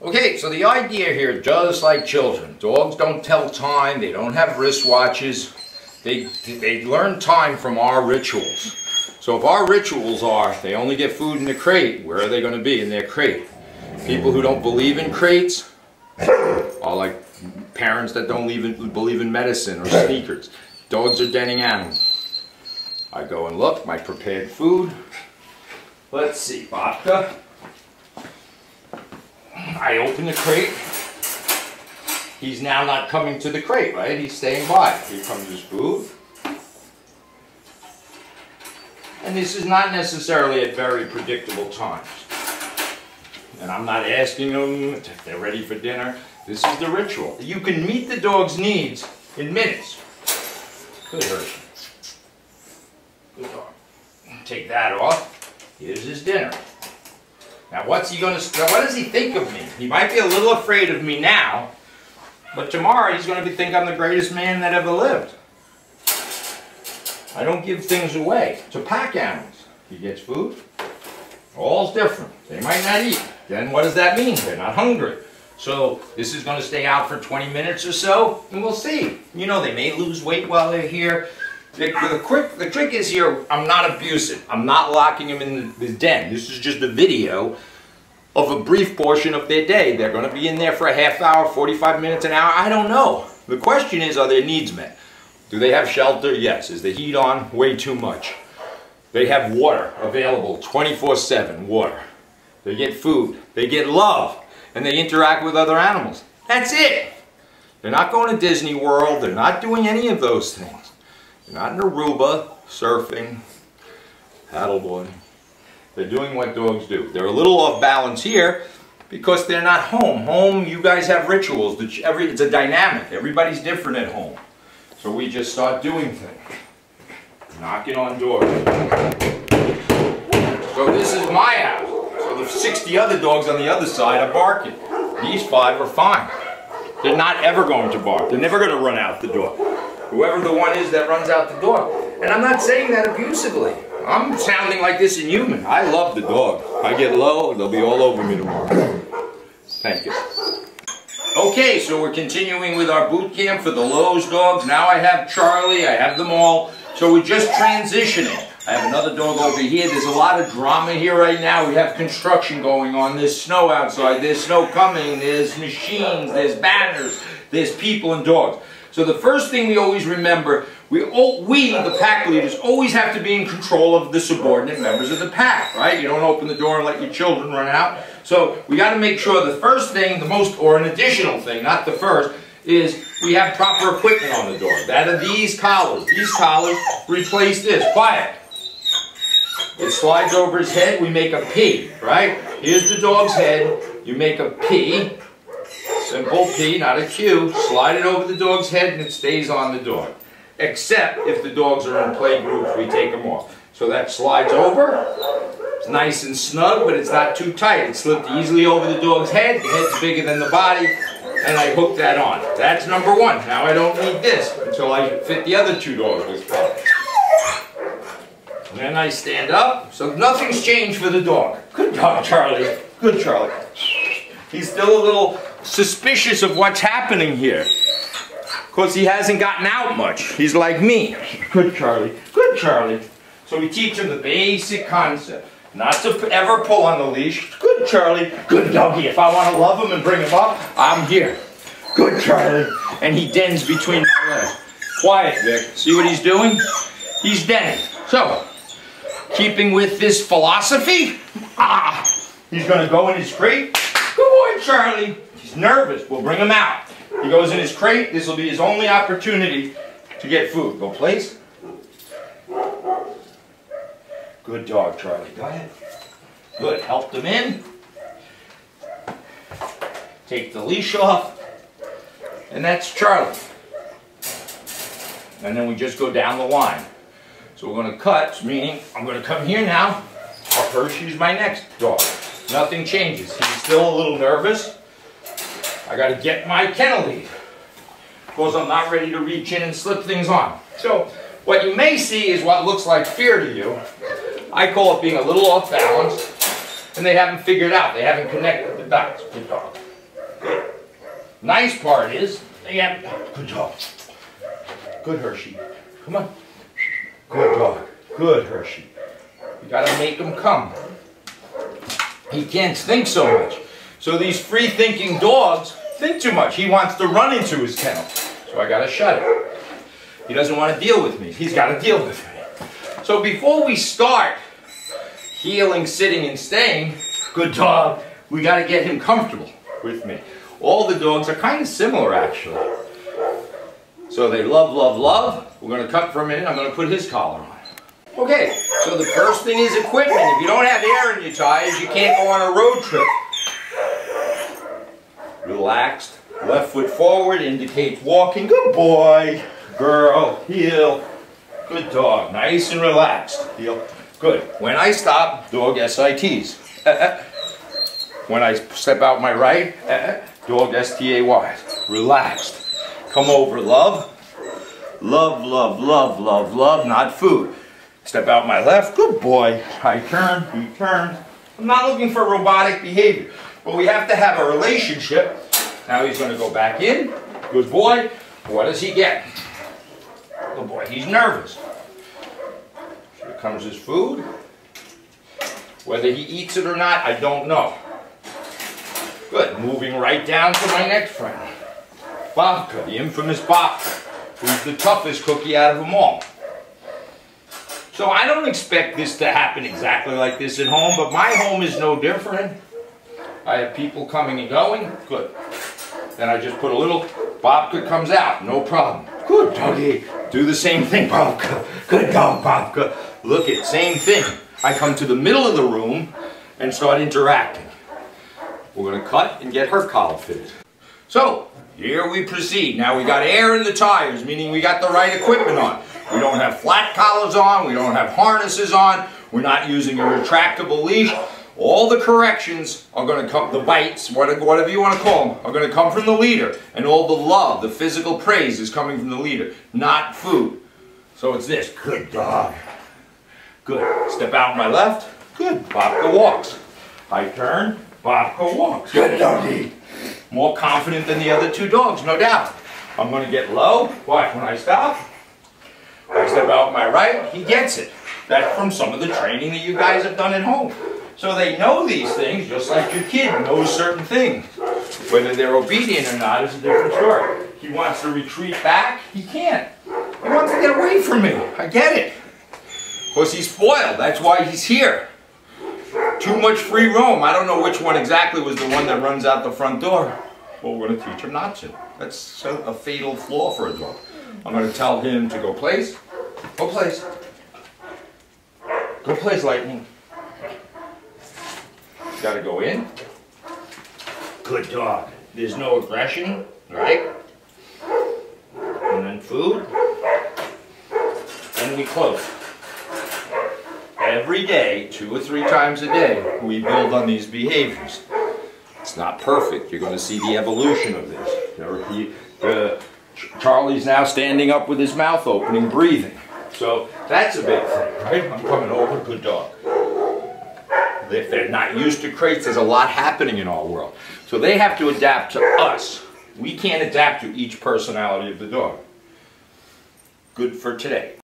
Okay, so the idea here, just like children, dogs don't tell time, they don't have wristwatches, they learn time from our rituals. So if our rituals are, they only get food in the crate, where are they going to be? In their crate. People who don't believe in crates are like parents that don't believe in medicine or sneakers. Dogs are denning animals. I go and look, my prepared food. Let's see, Babka. I open the crate. He's now not coming to the crate, right? He's staying by. Here comes his food. And this is not necessarily at very predictable times. And I'm not asking them if they're ready for dinner. This is the ritual. You can meet the dog's needs in minutes. Good Hershey. Good dog. Take that off. Here's his dinner. Now what does he think of me? He might be a little afraid of me now, but tomorrow he's going to think I'm the greatest man that ever lived. I don't give things away to pack animals. He gets food. All's different. They might not eat. Then what does that mean? They're not hungry. So this is going to stay out for 20 minutes or so, and we'll see. You know, they may lose weight while they're here. The trick is here, I'm not abusive. I'm not locking them in the den. This is just a video of a brief portion of their day. They're going to be in there for a half hour, 45 minutes, an hour. I don't know. The question is, are their needs met? Do they have shelter? Yes. Is the heat on? Way too much. They have water available 24/7, water. They get food. They get love. And they interact with other animals. That's it. They're not going to Disney World. They're not doing any of those things. Not in Aruba, surfing, paddleboarding. They're doing what dogs do. They're a little off balance here because they're not home. Home, you guys have rituals. It's a dynamic. Everybody's different at home. So we just start doing things. Knocking on doors. So this is my house. So the 60 other dogs on the other side are barking. These 5 are fine. They're not ever going to bark. They're never going to run out the door. Whoever the one is that runs out the door. And I'm not saying that abusively. I'm sounding like this in human. I love the dog. I get low, they'll be all over me tomorrow. Thank you. Okay, so we're continuing with our boot camp for the Lowe's dogs. Now I have Charlie, I have them all. So we're just transitioning. I have another dog over here. There's a lot of drama here right now. We have construction going on. There's snow outside. There's snow coming. There's machines. There's banners. There's people and dogs. So the first thing we always remember, we, the pack leaders, always have to be in control of the subordinate members of the pack, right? You don't open the door and let your children run out. So we got to make sure the first thing, or an additional thing, not the first, is we have proper equipment on the door. That are these collars. These collars replace this. Quiet. It slides over his head. We make a P, right? Here's the dog's head. You make a P. Simple P, not a Q. Slide it over the dog's head and it stays on the dog. Except if the dogs are in play groups, we take them off. So that slides over. It's nice and snug, but it's not too tight. It slipped easily over the dog's head. The head's bigger than the body. And I hook that on. That's number one. Now I don't need this until I fit the other 2 dogs with collars. And then I stand up. So nothing's changed for the dog. Good dog, Charlie. Good Charlie. He's still a little suspicious of what's happening here. Because he hasn't gotten out much. He's like me. Good Charlie. Good Charlie. So we teach him the basic concept. Not to ever pull on the leash. Good Charlie. Good doggy. If I want to love him and bring him up, I'm here. Good Charlie. And he dens between my legs. Quiet, Vic. See what he's doing? He's denning. So, keeping with this philosophy, he's going to go in his crate. Good boy, Charlie. He's nervous. We'll bring him out. He goes in his crate. This will be his only opportunity to get food. Go, please. Good dog, Charlie. Go ahead. Good. Help them in. Take the leash off. And that's Charlie. And then we just go down the line. So we're going to cut, meaning I'm going to come here now. Hershey's my next dog. Nothing changes. He's still a little nervous. I got to get my kennel lead. Because I'm not ready to reach in and slip things on. So what you may see is what looks like fear to you. I call it being a little off balance. And they haven't figured out. They haven't connected the dots. Good dog. Nice part is, they have, good dog. Good Hershey. Come on. Good dog. Good Hershey. You gotta make him come. He can't think so much. So these free-thinking dogs think too much. He wants to run into his kennel. So I gotta shut it. He doesn't want to deal with me. He's gotta deal with me. So before we start heeling, sitting, and staying, good dog, we gotta get him comfortable with me. All the dogs are kind of similar, actually. So they love, love, love. We're gonna cut for a minute. I'm gonna put his collar on. Okay, so the first thing is equipment. If you don't have air in your tires, you can't go on a road trip. Relaxed. Left foot forward indicates walking. Good boy. Girl. Heel. Good dog. Nice and relaxed. Heel. Good. When I stop, dog SITs. When I step out my right, dog STAYs. Relaxed. Come over, love. Love, love, love, love, love, not food. Step out my left, good boy. I turn, he turns. I'm not looking for robotic behavior, but we have to have a relationship. Now he's going to go back in. Good boy. What does he get? Good boy, he's nervous. Here comes his food. Whether he eats it or not, I don't know. Good, moving right down to my next friend. Babka, the infamous Babka, who's the toughest cookie out of them all. So I don't expect this to happen exactly like this at home, but my home is no different. I have people coming and going. Good. Then I just put a little, Babka comes out, no problem. Good doggy. Do the same thing, Babka. Good dog, Babka. Look at, same thing. I come to the middle of the room and start interacting. We're going to cut and get her collar fitted. So, here we proceed. Now we got air in the tires, meaning we got the right equipment on. We don't have flat collars on, we don't have harnesses on, we're not using a retractable leash. All the corrections are going to come, the bites, whatever you want to call them, are going to come from the leader. And all the love, the physical praise is coming from the leader, not food. So it's this, good dog. Good, step out my left, good, Babka walks. I turn, Babka walks. Good doggy. More confident than the other two dogs, no doubt. I'm going to get low, watch when I stop. I step out my right, he gets it. That's from some of the training that you guys have done at home. So they know these things just like your kid knows certain things. Whether they're obedient or not is a different story. He wants to retreat back, he can't. He wants to get away from me, I get it. Of course he's spoiled, that's why he's here. Too much free roam. I don't know which one exactly was the one that runs out the front door. Well, we're going to teach him not to. That's a fatal flaw for a dog. I'm going to tell him to go place. Go place. Go place, Lightning. Got to go in. Good dog. There's no aggression, right? And then food. And we close. Every day, 2 or 3 times a day, we build on these behaviors. It's not perfect. You're going to see the evolution of this. Charlie's now standing up with his mouth open and breathing. So that's a big thing, right? I'm coming over, good dog. If they're not used to crates, there's a lot happening in our world. So they have to adapt to us. We can't adapt to each personality of the dog. Good for today.